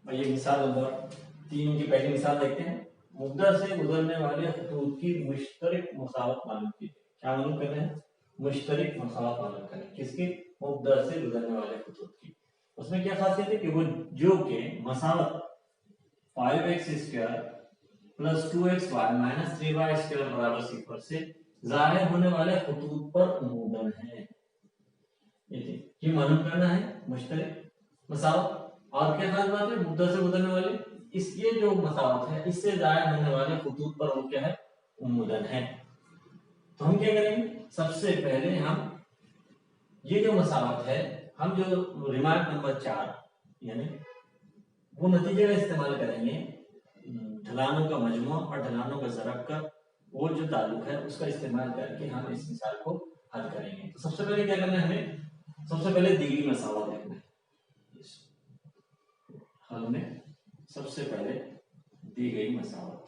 और ये मिसाल नंबर 3 की पहली मिसाल देखते हैं। मुद्दा से गुजरने वाले खतूत की मुश्तरक मसावत मालूम कीजिए। क्या मालूम कर रहे हैं? मुश्तरक मसावत मालूम करें। किसकी? मुद्दा से गुजरने वाले खतूत की। उसमें क्या खासियत है कि वो जो के मसावत 5x² plus 2xy minus 3y² बराबर 0 से जाहिर होने वाले खतूत पर उमूदन है। ये मालूम करना है मुश्तरक मसावत। और क्या खास बात है? मुद्दा से गुजरने वाले इस ये जो मसावत है इससे जाहिर होने वाले खतूत पर वो क्या है? उमूदन है। तो हम क्या करेंगे? सबसे पहले हम ये जो मसावत है, हम जो रिमार्क नंबर 4 यानी वो नतीजे का इस्तेमाल करेंगे, ढलानों का मजमू और ढलानों का ज़रब का वो जो ताल्लुक है उसका इस्तेमाल करके हम इस मिसाल को हल करेंगे। तो सबसे पहले क्या करना है हमें? सबसे पहले दी गई मसावत देखना है। हल में सबसे पहले दी गई मसावत,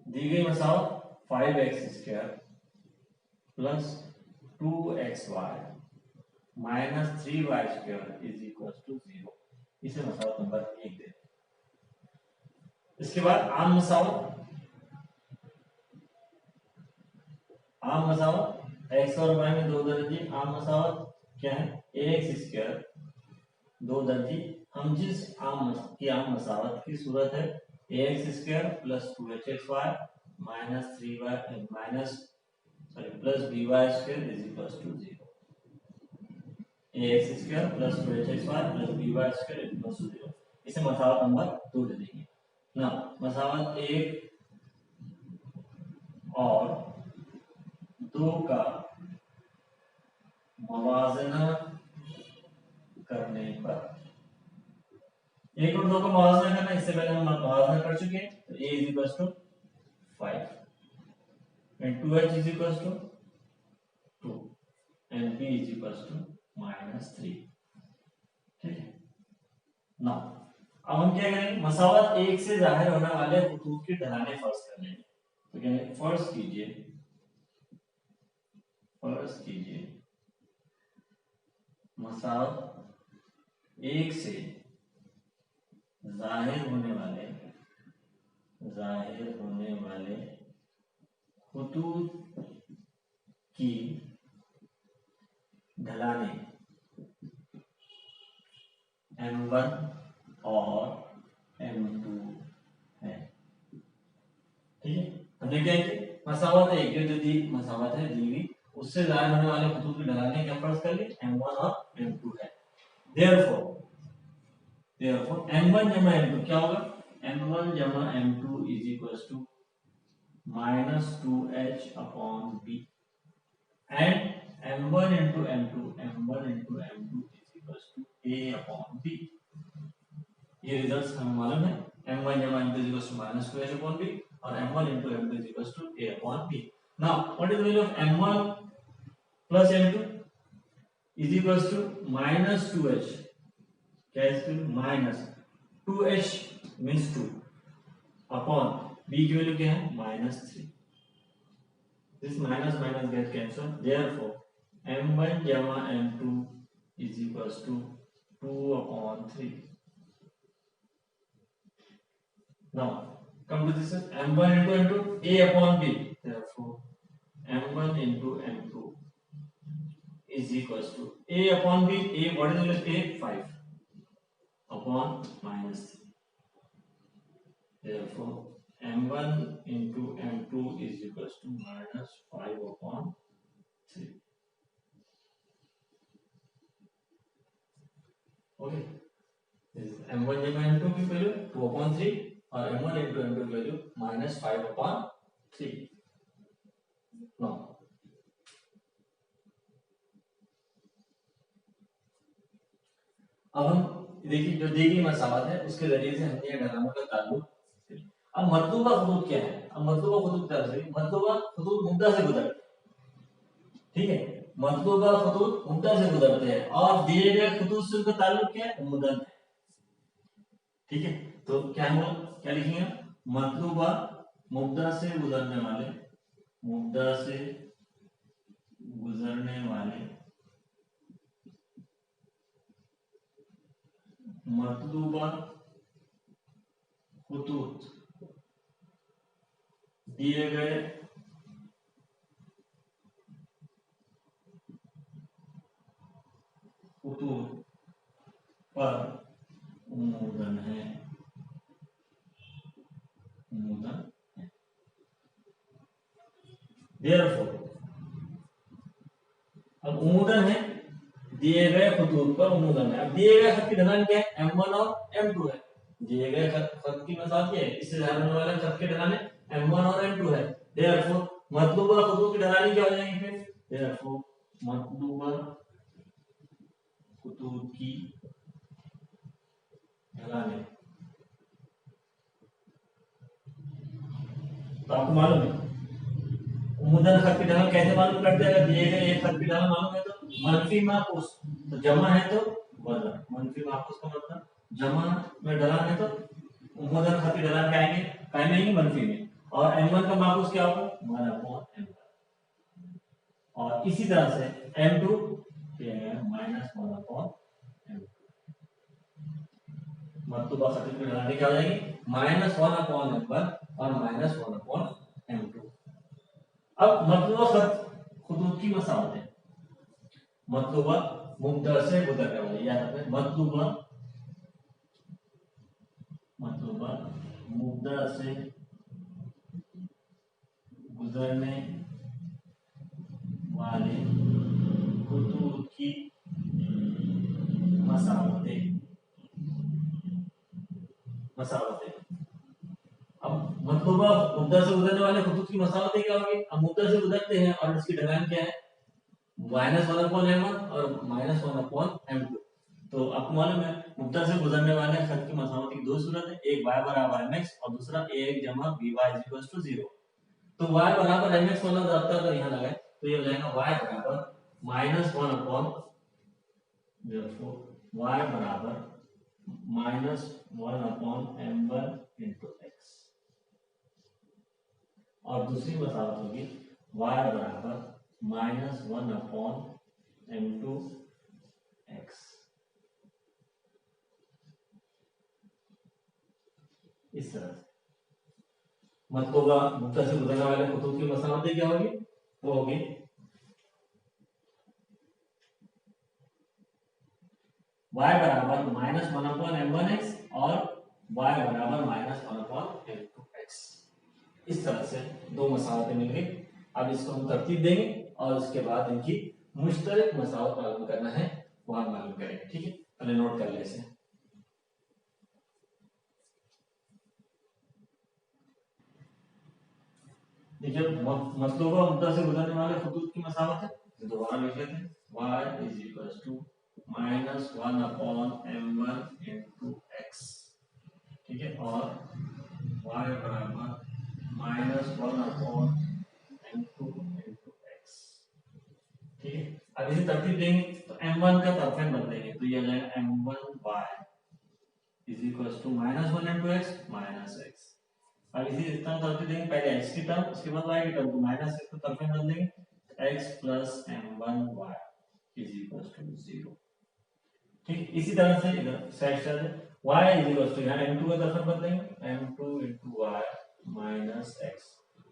दी गई मसावत 5x² plus 2xy minus 3y² is equal to 0। इसे मसावत नंबर 1 दे। इसके बाद आम मसावत, आम मसावत x और y में दो दर्जी आम मसावत क्या है? ax² दो दर्जी। हम जिस आम मसावत की सूरत है ax² plus 2hxy minus 3y minus plus by² is equal to 0। ax² plus 2hxy plus by² is equal to 0। इसे मसावत नंबर 2 दे देंगे ना। मसावत 1 और 2 का मवाजना करने पर, 1 और 2 का मवाजना करना, इससे पहले हम मवाजना कर चुके हैं। तो a is equal to 5 and 2h is equal to 2 and b is equal to -3। ठीक है ना। अब हम क्या करेंगे? मसावत 1 से जाहिर होने वाले खतूत की ढलानें फर्ज कर लेंगे। तो क्या फर्ज कीजिए, फर्ज कीजिए मसावत 1 से जाहिर होने वाले खतूत की ढलाने M1 और M2 है। ठीक है, हमने क्या किया? मसावत है जो दी मसावत है दी हुई उससे जाहिर होने वाले खतूत की ढलाने क्या फर्ज कर ली? M1 और M2 है। Therefore M1 जमा M2 क्या होगा? M1 जमा M2 is equal to -2h upon b and M1 into M2 is equal to a upon b। ये रिजल्ट्स हमें मालूम है। M1 जमा M2 is equal to -2h upon b और M1 into M2 is equal to a upon b। Now what is the value of M1 plus M2 is equal to -2h, क्या है? Minus 2h means 2 upon b की value क्या है? -3। This minus minus get cancel. Therefore m1 जमा m2 is equals to 2 upon 3। Now come to this m1 into m2 a upon b। Therefore m1 into m2 is equals to a upon b। a what is equal to a? 5 upon -3। Therefore, m1 into m2 is equals to -5 upon 3। Okay, this m1 जमा m2 की value 2 upon 3 और m1 into m2 की value -5 upon 3। Now, अब हम देखिए जो दी गई मसावत है उसके जरिए से हमने ढलानों का ताल्लुक। अब मतलूबा खतूत क्या है? अब मतलूबा खतूत क्या है? मतलूबा खतूत मुद्दा से गुजरते हैं। ठीक है, मतलूबा खतूत मुद्दा से गुजरते हैं और दिए गए खतूत से उनका ताल्लुक क्या है? मुद्दन है। ठीक है, तो क्या लिखेंगे? मतलूबा मुद्दा से गुजरने वाले, मुद्दा से गुजरने वाले मतलूबा खुतूत दिए गए खुतूत पर उन्मूलन है, उन्मूलन है। Therefore, अब उन्मूलन है, दिए गए खुतूत पर उन्मूलन है। अब दिए गए खत की ढलान क्या है? M1 और M2 है। दिए गए खत की मसाल क्या है? इससे जाने वाले खत की ढलान M1 और M2 है। Therefore, मतलूबा खुतूत की ढलान क्या हो जाएगी फिर? Therefore, मतलूबा खुतूत की ढलान, तो आपको मालूम है उन्मूलन खत की ढलान कैसे मालूम करते हैं? अगर दिए गए एक खत की ढलान मालूम है तो मनफी माकूस, तो जमा है तो बदला, मनफी माकूस का मतलब जमा में ढलान है तो उन्मूलन खत की ढलान क्या आएंगे? काय में आएंगे? मनफी में। और m1 का माकूस क्या होगा? 1/m1। और इसी तरह से m2 -1/m2। मतलूबा खत की ढलान क्या हो जाएगी? -1/m1 और -1/m2। अब मतलूबा खत खुतूत की मसावत है। मतलूबा मुब्दा से गुजरने वाली, याद रखें मतलूबा मुब्दा से गुजरने वाले खुतूत की मसावतें। अब मतलूबा मुब्दा से गुजरने वाले खुतूत की मसावतें क्या होगी? अब मुब्दा से गुजरते हैं और इसकी ढलान क्या है? -1/m1 और -1/m2। तो आपको मालूम है मुब्दा से गुजरने वाले खत की मसावत की दो सूरत है, एक y बराबर mx और दूसरा ax जमा by 0। तो y बराबर mx वाला जाता अगर यहाँ लगाए तो ये हो जाएगा y बराबर -1 अपॉन, therefore y बराबर -1/m1 into x। और दूसरी मसावत होगी y बराबर -1/m2 x। इस तरह से मतलूबा मुब्दा से गुजरने वाले खुतूत की मसावतें क्या होगी? वो होगी y बराबर -1/m1x और y बराबर -1/m2x। इस तरह से दो मसावतें मिल गई। अब इसको हम तरतीब देंगे और उसके बाद इनकी मुश्तरक मसावत मालूम करना है, वहां मालूम करेंगे। ठीक है, पहले नोट कर ले इसे। देखिए मतलूबा मुद्दा से गुजरने वाले खुतूत की मसावत है, तो दोबारा लिख लेते हैं y is equals to -1/m1 into x। ठीक है, और y बराबर -1/m2 into x। ठीक है, अब इसे तरतीब देंगे तो m1 का तरफेन बदलेंगे तो ये आ जाएगा m1y is equals to -1 into x -x। अब इसी टर्म तरतीब देंगे, पहले x की टर्म उसके बाद y की टर्म, तो -x को तरफेन बदल देंगे x plus m1y is equals to 0। ठीक, इसी तरह से इधर साइड से y is equals to यहाँ m2 का तरफेन बदलेंगे m2 into y minus x।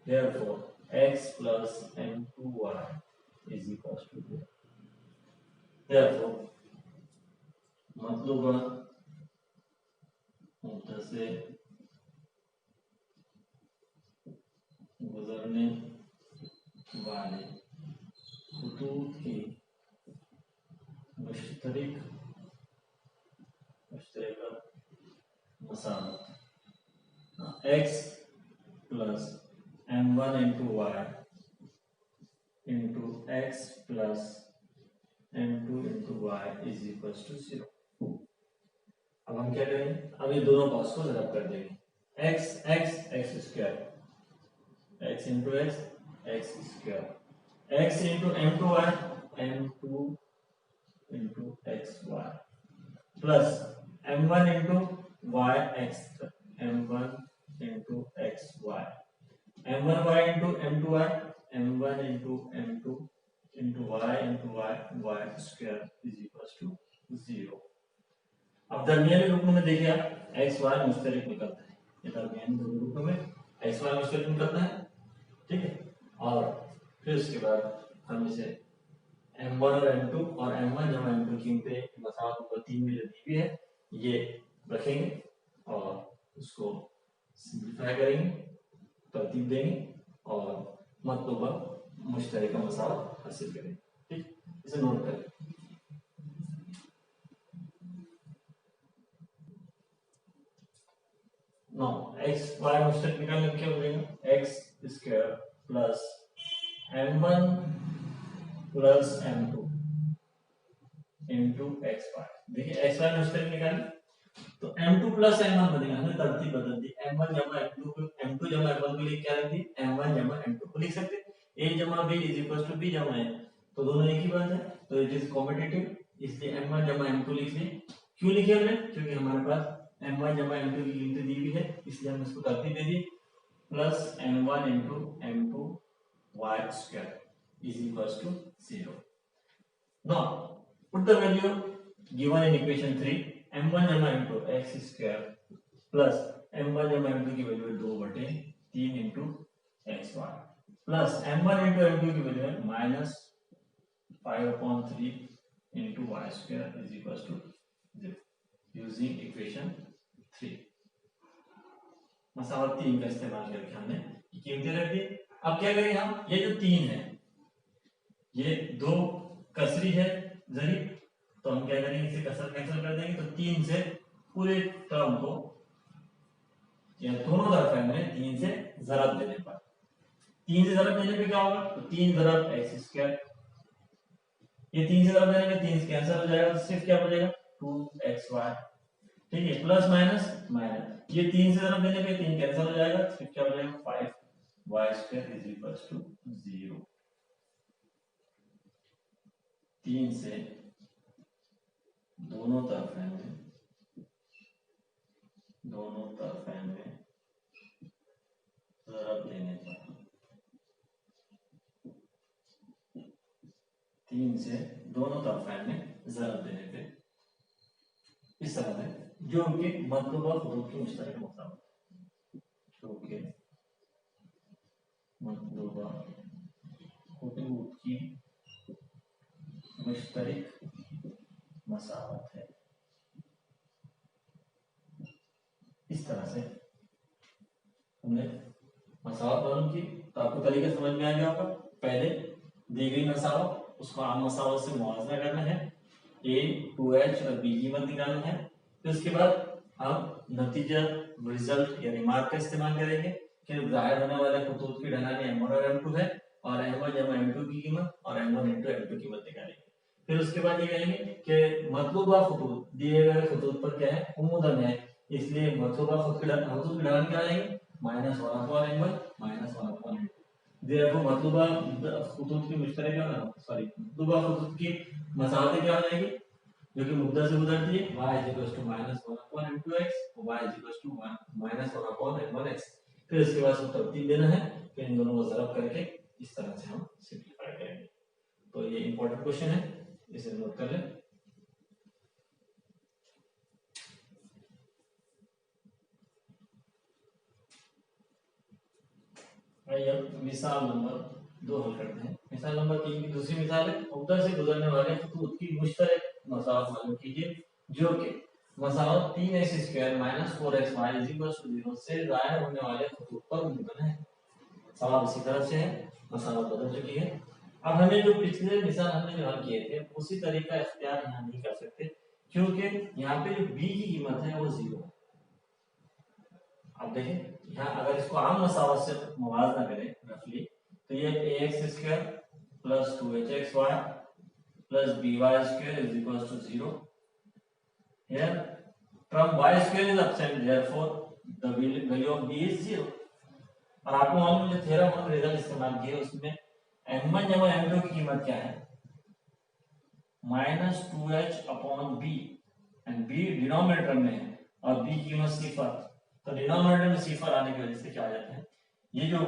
therefore x plus m2y is equals to 0। therefore मतलूबा मुद्दा से गुजरने वाले खुतूत की मुश्तरक मसावत x plus m1 into y into x plus m2 into y is equals to 0। अब हम क्या करेंगे? अब ये दोनों पास को रद्द कर देंगे। x x x square, x into x x square, x into m2y m2 into xy plus m1 into y x m1 into xy, m1y into m2y m1 into m2 into y y square is equals to 0। अब अब दरमियानी रुकन में देखिए आप x y मुश्तरक निकलता है, ये दरमियानी दोनों रुकनों में एक्स वाई मुश्तरक निकलता है, ठीक है। और फिर उसके बाद हम इसे m1 और m2 और m1 जमा m2 कीमतें मसावत नंबर 3 में जो दी हुई है ये रखेंगे और उसको सिंप्लीफाई करेंगे, तरतीब देंगे और मतलूबा मुश्तरका मसावत हासिल करेंगे, ठीक। इसे नोट करें। नो एक्स वाई मुश्तरक निकालने क्या बनेगा, x square plus m1 plus m2 into x y. देखिए एक्स वाई मुश्तरक निकालें तो m2 प्लस m1 बनेगा, हमने तरतीब बदल दी, m1 जमा m2 को m2 जमा m1 के लिए क्या लिख दी, m1 जमा m2 को लिख सकते हैं। a जमा b is equal to b जमा a, तो दोनों एक ही बात है, तो इट इज कॉम्पिटिटिव, इसलिए m1 जमा m2 लिख ली। क्यों लिखे हमने, क्योंकि हमारे पास m1 जमा m2 की कीमत दी हुई है, इसलिए हम इसको तरतीब दे दी plus m1 into m2 y square is equals to 0. Now put the value given in equation 3, m1 जमा m2 x square plus m1 जमा m2 की वैल्यू है 2/3 into x y plus m1 into m2 की value है minus 5/3 into y square is equal to 0 using equation 3। मसावत 3 का इस्तेमाल करके हमने ये कीमतें रख दी। अब क्या करेंगे हम, ये जो 3 है ये 2 कसरी है जरी, तो हम क्या करेंगे इसे कसर कैंसिल कर देंगे, तो 3 से पूरे टर्म को या दोनों तरफ हमने 3 से ज़रब देने पर, 3 से ज़रब देने पे क्या होगा, तो 3 ज़रब एक्स स्क्वायर, ये 3 से ज़रब देने पे 3 से कैंसिल हो जाएगा, तो सिर्फ क्या बचेगा 2xy, ठीक है, प्लस माइनस माइनस, ये 3 से ज़रब देने पे 3 कैंसिल हो जाएगा, सिर्फ क्या बचेगा 5y square is equals to 0। 3 से दोनों तरफ है में ज़रब देने पर, 3 से दोनों तरफ में ज़रब देने पे इस तरह से जो उनके मतलूबा खुतूत की मुश्तरक मसावत, जो कि मतलूबा खुतूत की मुश्तरक मसावत है, इस तरह से हमने मसावत मालूम की। तो आपको तरीका समझ में आ गया होगा, पहले दी गई मसावत उसको आम मसावत से मुआवजा करना है, a 2h और b कीमत निकालना है, फिर उसके बाद हम नतीजा रिजल्ट या रिमार्क का इस्तेमाल करेंगे कि जाहिर होने वाले खुतूत की ढलान m1 और m2 है और m1 जमा m2 की कीमत और m1 into m2 की कीमत निकालेंगे। फिर उसके बाद ये कहेंगे कि मतलूबा खुतूत दिए गए खुतूत पर क्या है, उमूदन है, इसलिए मतलूबा खुतूत की ढलान क्या आएगी, -1/m1 -1/m2। देखो मतलूबा खुतूत की मुश्तरक मतलूबा खुतूत की मसावतें क्या हो जाएगी, जो कि मुद्दा से गुजरती है, y = -1/m2x और y = -1/m1x। फिर इसके बाद उसको तरतीब देना है, फिर इन दोनों को ज़रब करके इस तरह से हम सिंपलीफाई करेंगे। तो ये इंपॉर्टेंट क्वेश्चन है, इसे नोट कर लें। आइए मिसाल नंबर 2 हल करते हैं। मिसाल नंबर 3 की दूसरी मिसाल है, मुद्दा से गुजरने वाले खुतूत की मुश्तरक मसावत मालूम कीजिए, जो कि मसावत 3x² - 4xy = 0 से ज़ाहिर होने वाले खुतूत पर मुमकिन है। सवाल इसी तरह से है, मसावत बदल चुकी है। अब हमें जो पिछले मिसाल हमने जो हल किए थे उसी तरीका इख्तियार यहाँ नहीं कर सकते, क्योंकि यहाँ पे जो b की कीमत है वो 0 है। अब देखें यहाँ अगर इसको आम मसावत से मुवाजना करें रफली, तो ये ax² + 2hxy + by² = 0। Here term y² is absent, therefore the value of b is 0। और आपको मालूम है जो थ्योरम हम रिजल्ट इस्तेमाल किए उसमें m1 जमा m2 की कीमत क्या है, -2h/b, एंड b डिनोमिनेटर में है और b की कीमत 0, तो डिनोमिनेटर में 0 आने की वजह से क्या आ जाता है, ये जो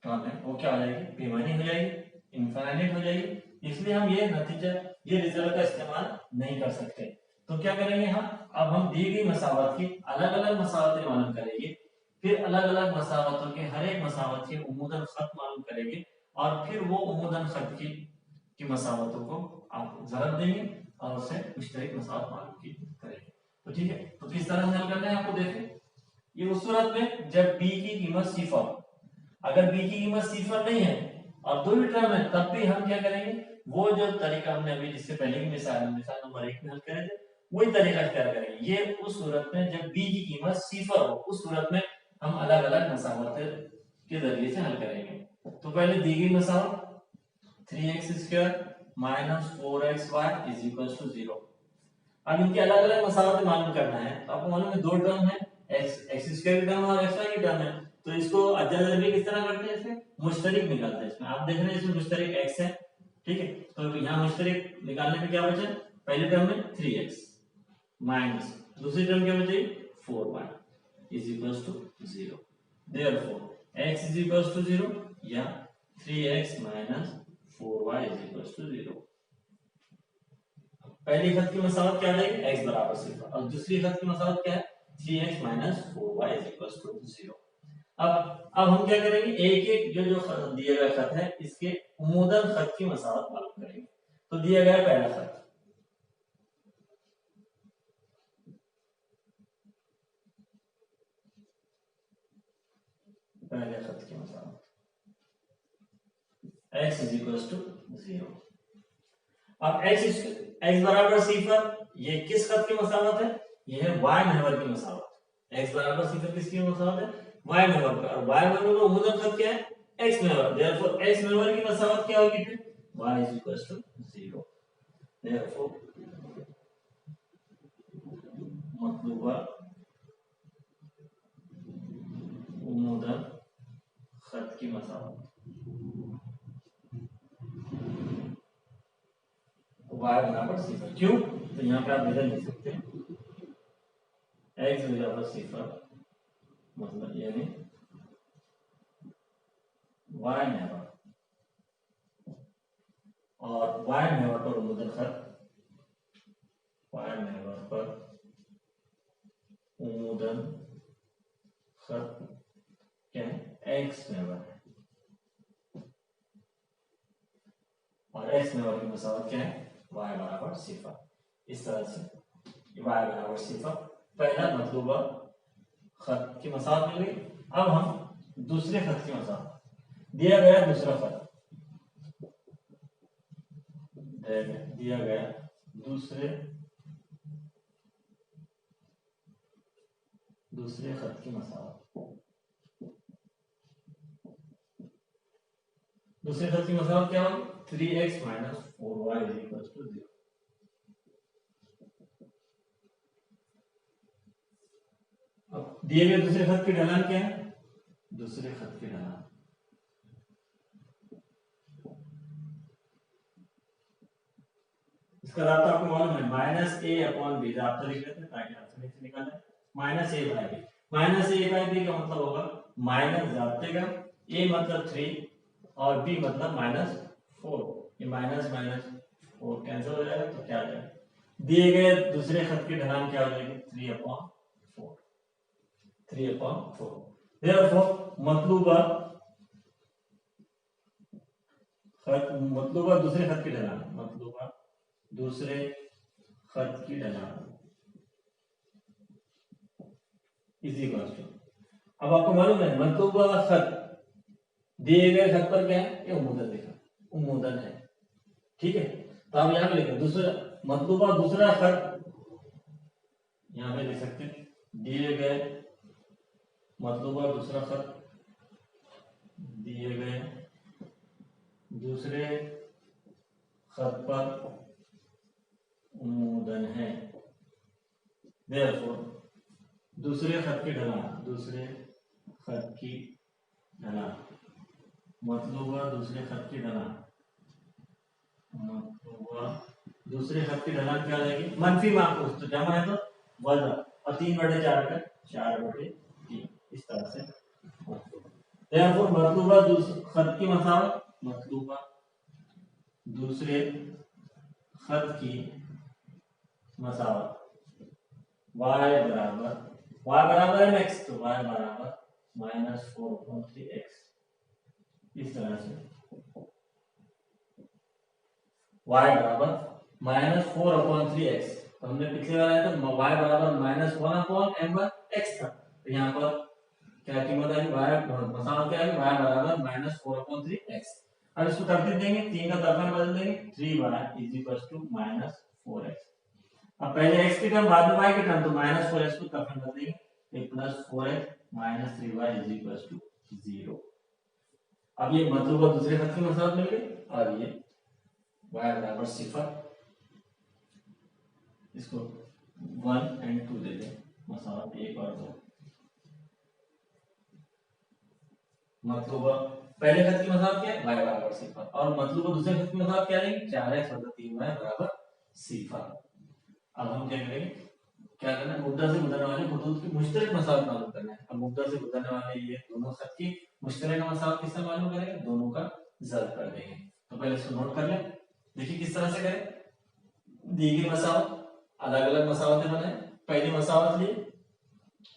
टर्म है वो क्या हो जाएगी, बेमानी हो जाएगी, इनफाइनाइट हो जाएगी। इसलिए हम ये नतीजा ये रिजल्ट का इस्तेमाल नहीं कर सकते। तो क्या करेंगे अब हम दी गई मसावत की अलग अलग मसावतें मालूम करेंगे, फिर अलग अलग मसावतों के हर एक मसावत के उम्मुदन खत मालूम करेंगे, और फिर वो उम्मुदन खत की मसावतों को आप जरब देंगे और उसे मुश्तरक मसावत मालूम करेंगे। तो ठीक है, तो किस तरह हल करना है आपको देखें। ये उस सूरत में जब b की कीमत सिफर, अगर b की कीमत सिफर नहीं है और दो ही टर्म है, तब भी हम क्या करेंगे, वो जो तरीका हमने अभी जिससे पहले की मिसाल नंबर 1 में हल करे थे वही तरीका इख्तियार करेंगे। ये उस सूरत में जब b की कीमत सिफर हो, उस सूरत में हम अलग अलग मसावत के जरिए से हल करेंगे। तो पहले दी गई मसावत 3x² minus 4xy is equal to 0। अब इनके अलग अलग मसावत मालूम करना है, तो आपको मालूम है दो टर्म है, x² की टर्म और xy की टर्म है, तो इसको अज्जा जरबी किस तरह करते हैं, इसमें मुश्तरक निकालते हैं। इसमें आप देख रहे हैं इसमें मुश्तरक x है, ठीक है, तो यहाँ मुश्तरक निकालने पे क्या बचा, पहले टर्म में 3x माइनस दूसरी टर्म क्या बची 4y is equal to 0। Therefore x is equal to 0 या 3x minus 4y is equal to 0। पहली खत की मसावत क्या है, x बराबर सिफर, और दूसरी खत की मसावत क्या है 3x minus 4y is equal to 0। अब हम क्या करेंगे, एक एक जो दिया गया खत है इसके उम्मुदन खत की मसावत मालूम करेंगे। तो दिया गया पहला खत, पहले खत की मसावत x इज इक्वल टू 0। अब x बराबर सिफर, ये किस खत की मसावत है, ये है y महवर की मसावत। x बराबर सिफर किसकी मसावत है, y महवर का, और y महवर का उम्मुदन खत क्या है x महवर। देयरफॉर x महवर की मसावत क्या होगी फिर y is equal to 0। Therefore मतलूबा उम्मुदन खत की मसावत y बराबर सिफर। क्यों, तो यहाँ पे आप वजह लिख सकते हैं x बराबर सिफर, मतलब यानी y महवर, और y महवर पर उम्मुदन खत, y महवर पर उम्मुदन खत क्या है x महवर है, और x महवर की मसावत क्या है y बराबर सिफर। इस तरह से y बराबर सिफर पहला मतलूबा खत की मसावत मिल गई। अब हम दूसरे खत की मसावत, दिया गया दूसरा खत, दिया गया दूसरे खत की मसावत, दूसरे खत की मसावत क्या होगी 3x minus 4y is equal to 0। अब दिए गए दूसरे खत की ढलान क्या है, दूसरे खत की ढलान इसका रास्ता आपको मालूम है माइनस ए अपॉन बी, आप लिख लेते हैं ताकि आसानी से निकाल लें। Minus a by b, minus a by b का मतलब होगा माइनस जाते का ए मतलब 3 और बी मतलब माइनस 4, ये माइनस माइनस 4 कैंसिल हो जाएगा, तो क्या आ जाएगा, दिए गए दूसरे खत की ढलान क्या हो जाएगी 3/4, 3/4। देयरफॉर मतलूबा दूसरे खत की ढलान, मतलूबा दूसरे खत की ढलान इज इक्वल टू, अब आपको मालूम है मतलूबा खत दिए गए खत पर क्या है, ये उम्मुदन लिखा, उम्मुदन है, ठीक है। तो आप यहाँ पे लिखें दूसरा मतलूबा दूसरा खत, यहाँ पे लिख सकते हैं दिए गए मतलूबा दूसरा खत, दिए गए दूसरे खत पर उम्मुदन है। देयरफॉर दूसरे खत की ढलान, दूसरे खत की ढलान, मतलूबा दूसरे खत की ढलान, मतलूबा दूसरे खत की ढलान क्या रहेगी मनफी माकूस, तो जमा है तो वजन, और 3/4 का 4/3, इस तरह से। देयरफॉर मतलूबा खत की मसावत, मतलूबा दूसरे खत की मसावत y बराबर है x, तो y बराबर -4/3x। इस तरह से y बराबर -4/3x। तो हमने पिछले वाला है तो y बराबर -1/m/x था, तो यहाँ पर क्या कीमत आएगी, y मसाला क्या आएगी, y बराबर -4/3x। अब इसको तरतीब देंगे, 3 का तरफा बदल देंगे, 3y = -4x। अब पहले x की टर्म बाद में y की टर्म, तो -4x को तरफा बदल देंगे, तो +4x - 3y = 0। अब ये मतलब को दूसरे खत की मसाला मिल गई, और ये y बराबर 0, इसको 1 और 2 दे दें, मसाला 1 और 2। मतलब पहले खत की मसाला क्या है, y बराबर 0, और मतलब को दूसरे खत की मसाला क्या लेंगे, 4x + 3y बराबर 0। अब हम क्या करेंगे, क्या करना है, मुद्दा से गुजरने वाले खतूत की मुश्तरक मसावत मालूम करना है। अब मुद्दा से गुजरने वाले ये दोनों खत की मुश्तरक मसावत किससे मालूम करेंगे, दोनों का ज़र्ब कर देंगे। तो पहले इसको नोट कर लें, देखिए किस तरह से करें। दी गई मसावत, अलग अलग मसावतें बनाए, पहली मसावत ली,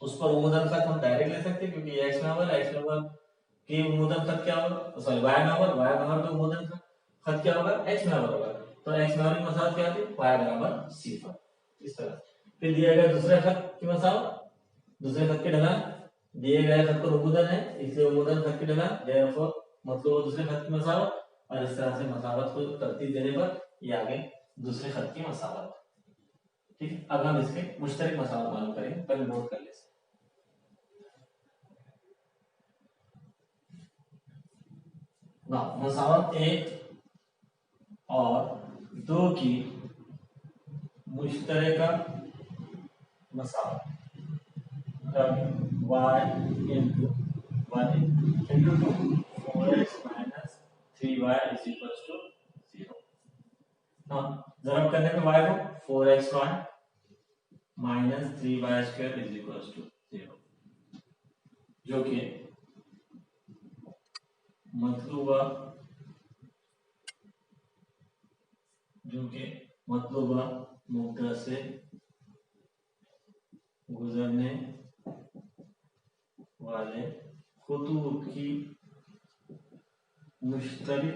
उस पर उम्मदन खत हम डायरेक्ट ले सकते हैं, क्योंकि ये x में होगा, x में होगा कि उम्मदन खत क्या होगा, सॉरी y में होगा, y में होगा तो उम्मदन खत क्या होगा, x में होगा। तो x में वाली मसावत क्या थी, y बराबर 0। इस तरह फिर दिया गया दूसरे खत की मसावत, दूसरे खत के ढलान, दिए गए खत पर उम्मदन है, इसलिए उम्मदन खत की ढलान, therefore मतलब दूसरे खत की मसावत, और इस तरह से मसावत को तरतीब देने पर ये आगे दूसरे खत की मसावत। ठीक है, अब हम इसके मुश्तरक मसावत मालूम करेंगे, पहले नोट कर लें। ना मसावत 1 और 2 की मुश्तरका मसावत, y into 1 into 2 4x minus 3y is equals to 0। हाँ, ज़रब करने पे y को 4xy minus 3y square is equals to 0, जो कि मतलूबा मुद्दा से गुजरने वाले खुतूत की मुश्तरक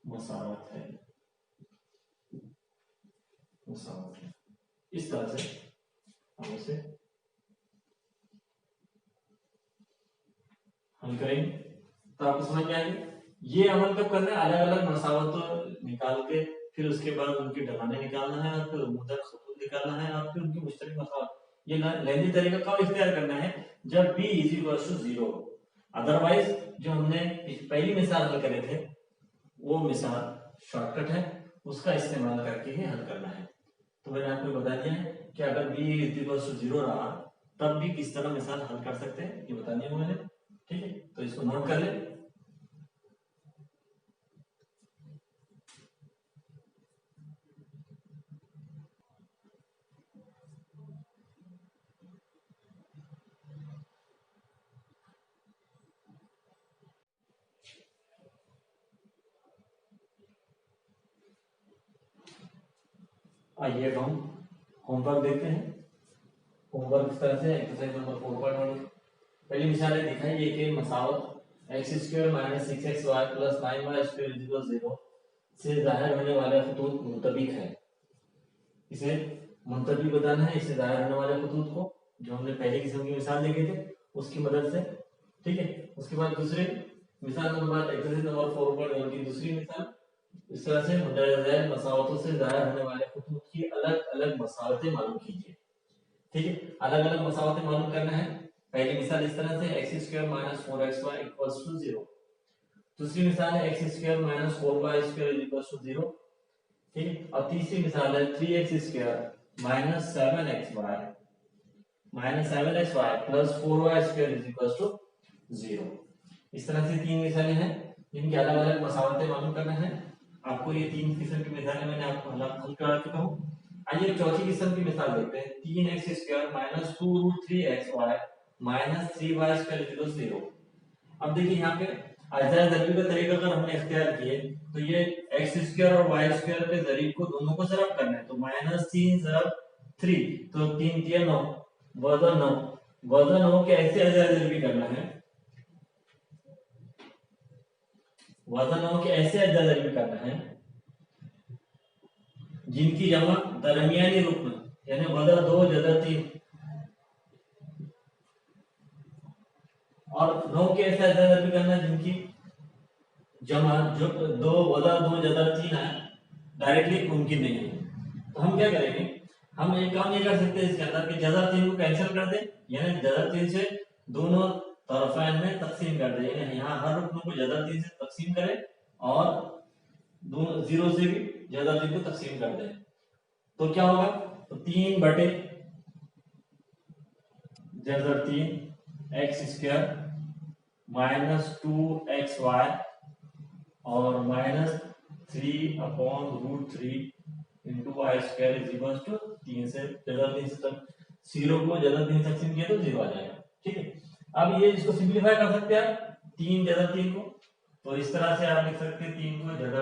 मसावत है। इस तरह से हम इसे हल करेंगे, तो आपको समझ में आएगी। ये अमल कब करना है, अलग अलग मसावत निकाल के फिर उसके बाद उनकी ढलाने निकालना है, और फिर मुद्दा खतूत निकालना है, और फिर उनकी मुश्तरक मसावत। ये लेंदी तरीका कब इख्तियार करना है, जब b = 0। अदरवाइज जो हमने पहली मिसाल हल करे थे, वो मिसाल शॉर्टकट है, उसका इस्तेमाल करके ही हल करना है। तो मैंने आपको बता दिया है कि अगर b = 0 रहा, तब भी किस तरह मिसाल हल कर सकते हैं, ये बता दिया मैंने। ठीक है, तो इसको नोट कर लें। आइए अब हम होमवर्क देखते हैं। होमवर्क इस तरह से, एक्सरसाइज नंबर 4.1 पहली मिसाल है दिखाई, ये कि मसावत x² - 6xy + 9y² = 0 से जाहिर होने वाले खतूत मुंतबिक है। इसे मुंतबिक बताना है, इससे जाहिर होने वाले खतूत को, जो हमने पहले किस्म की मिसाल देखे थे उसकी मदद से। ठीक है, उसके बाद दूसरी मिसाल नंबर, एक्सरसाइज नंबर 4.1 की दूसरी मिसाल, इस तरह से मुंतज़िल मसावतों से जाहिर होने वाले खतूत की अलग अलग मसावतें मालूम कीजिए। ठीक है, अलग अलग मसावतें मालूम करना है। पहली मिसाल इस तरह से x² - 4xy = 0। दूसरी मिसाल है x² - 4y² = 0। ठीक है, और तीसरी मिसाल है 3x² - 7xy + 4y² = 0। इस तरह से तीन मिसालें हैं जिनकी अलग अलग मसावतें मालूम करना है। आपको ये तीन किस्म की मिसालें मैंने आपको हल करा चुका हूँ। आइए चौथी किस्म की मिसाल देखते हैं, 3x² - 2√3xy - 3y² = 0। अब देखिए यहाँ पे अज़ाय ज़रीब का तरीका अगर हमने इख्तियार किए, तो ये x² और y² के ज़रीब को दोनों को ज़रब करना है, तो -3 ज़रब 3, तो 3 3 9, वजन 9, वजन 9 के ऐसे अजाजर भी करना है, वजन 9 के ऐसे अजाजर भी करना है जिनकी जमा दरमियानी रूप में, यानी वजन 2 ज्यादा 3, और 9 के ऐसे अजाजर भी करना है जिनकी जमा जो 2 वजन 2 ज्यादा 3 है डायरेक्टली मुमकिन नहीं है। तो हम क्या करेंगे, हम एक काम ये कर सकते हैं इसके अंदर कि ज्यादा 3 को कैंसिल कर दें, यानी ज्यादा 3 से दोनों तरफैन में तकसीम कर दें, यानी यहाँ हर रुकन को ज्यादा 3 से तकसीम करें और दोनों 0 से भी ज्यादा 3 को तकसीम कर दें। तो क्या होगा, तो 3 बटे ज्यादा 3 एक्स स्क्वायर माइनस 2xy और minus 3/√3 into y square is equal to 3 से ज्यादा 3 तक, 0 को ज्यादा 3 तकसीम किया तो 0 आ जाएगा। ठीक है, अब ये इसको सिंपलीफाई कर सकते हैं आप 3 ज्यादा 3 को, तो इस तरह से आप लिख सकते हैं 3 को ज्यादा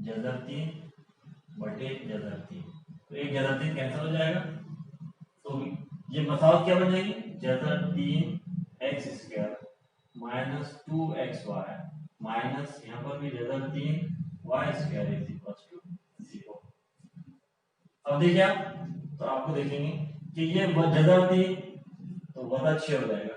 ज्यादा 3 बटे ज्यादा 3, तो एक ज्यादा 3 कैंसिल हो जाएगा, तो ये मसावत क्या बन जाएगी, ज्यादा 3 x square minus 2xy minus यहाँ पर भी ज्यादा 3 y square is equal to 0। अब देखिए आप, तो आपको देखेंगे कि ये ज्यादा 3 तो वजन 6 हो जाएगा,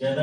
ज्यादा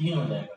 3 हो जाएगा,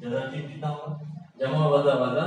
ज्यादा 3 कितना होगा, जमा वजा वजा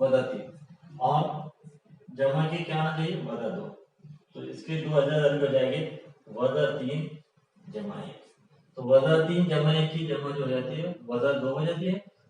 वजा 3, और जमा के क्या आना चाहिए वजा 2, तो इसके 2 अजाजर हो जाएंगे वजा 3 जमा 1, तो वजा 3 जमा 1 की जमा जो हो जाती है वजा 2 हो जाती है,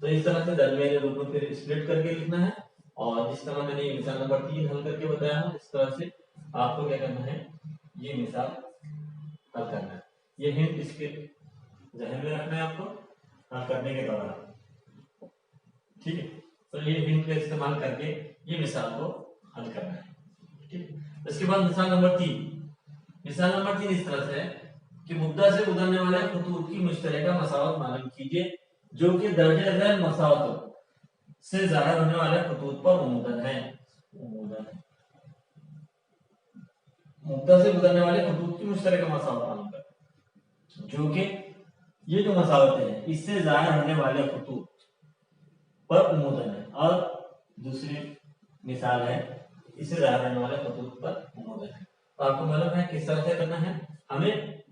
तो इस तरह से दरमियानी रूप में फिर स्प्लिट करके लिखना है, और जिस तरह मैंने मिसाल नंबर 3 हल करके बताया हूं इस तरह से आपको क्या करना है, ये मिसाल हल करना है। ये हिंट इसके जहन में रखना है आपको हल करने के दौरान। ठीक है, तो ये हिंट का इस्तेमाल करके ये मिसाल को हल करना है। ठीक, इसके बाद मिसाल नंबर 3, मिसाल नंबर 3 इस तरह से है कि मुद्दा से गुजरने वाले खतूत की मुश्तरका मसावत मालूम कीजिए जो कि दर्जे ज़ैल मसावत से जाहिर होने वाले खतूत पर उमूदन है। मुद्दा से गुजरने वाले खतूत की मुश्तरका मसावत मालूम कर, जो कि ये जो मसावत है इससे जाहिर होने वाले खतूत पर उमूदन है, और दूसरी मिसाल है इससे जाहिर होने वाले खतूत पर उमूदन है। तो आपको मालूम है किस तरह से करना है, हमें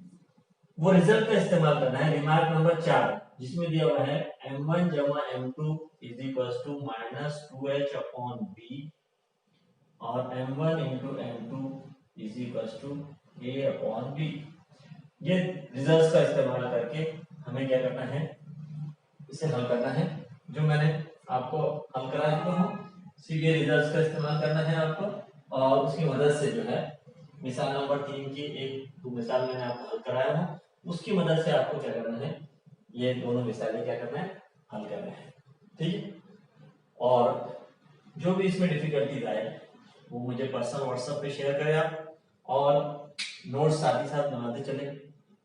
वो रिजल्ट का इस्तेमाल करना है, रिमार्क नंबर 4 जिसमें दिया हुआ है m1 जमा m2 is equal to minus 2h upon b, और m1 into m2 is equal to a upon b। ये रिजल्ट्स का इस्तेमाल करके हमें क्या करना है, इसे हल करना है, जो मैंने आपको हल करा चुका हूँ, सीधे रिजल्ट्स का इस्तेमाल करना है आपको, और उसकी मदद से जो है मिसाल नंबर 3 की एक दो मिसाल मैंने आपको हल कराया हूँ, उसकी मदद से आपको क्या करना है, ये दोनों मिसालें क्या करना है, हल करना है। ठीक है, और जो भी इसमें डिफिकल्टीज आए वो मुझे पर्सनल व्हाट्सएप पे शेयर करें आप, और नोट्स साथ ही साथ बनाते चले,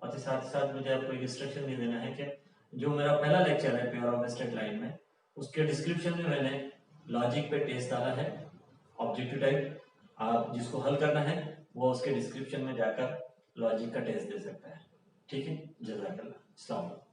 और साथ ही साथ मुझे आपको एक इंस्ट्रक्शन दे देना है कि जो मेरा पहला लेक्चर है प्योर ऑफ स्ट्रेट लाइन में, उसके डिस्क्रिप्शन में मैंने लॉजिक पे टेस्ट डाला है ऑब्जेक्टिव टाइप, आप जिसको हल करना है वो उसके डिस्क्रिप्शन में जाकर लॉजिक का टेस्ट दे सकता है। ठीक है, जज़ाकल्लाह, अस्सलाम वालेकुम।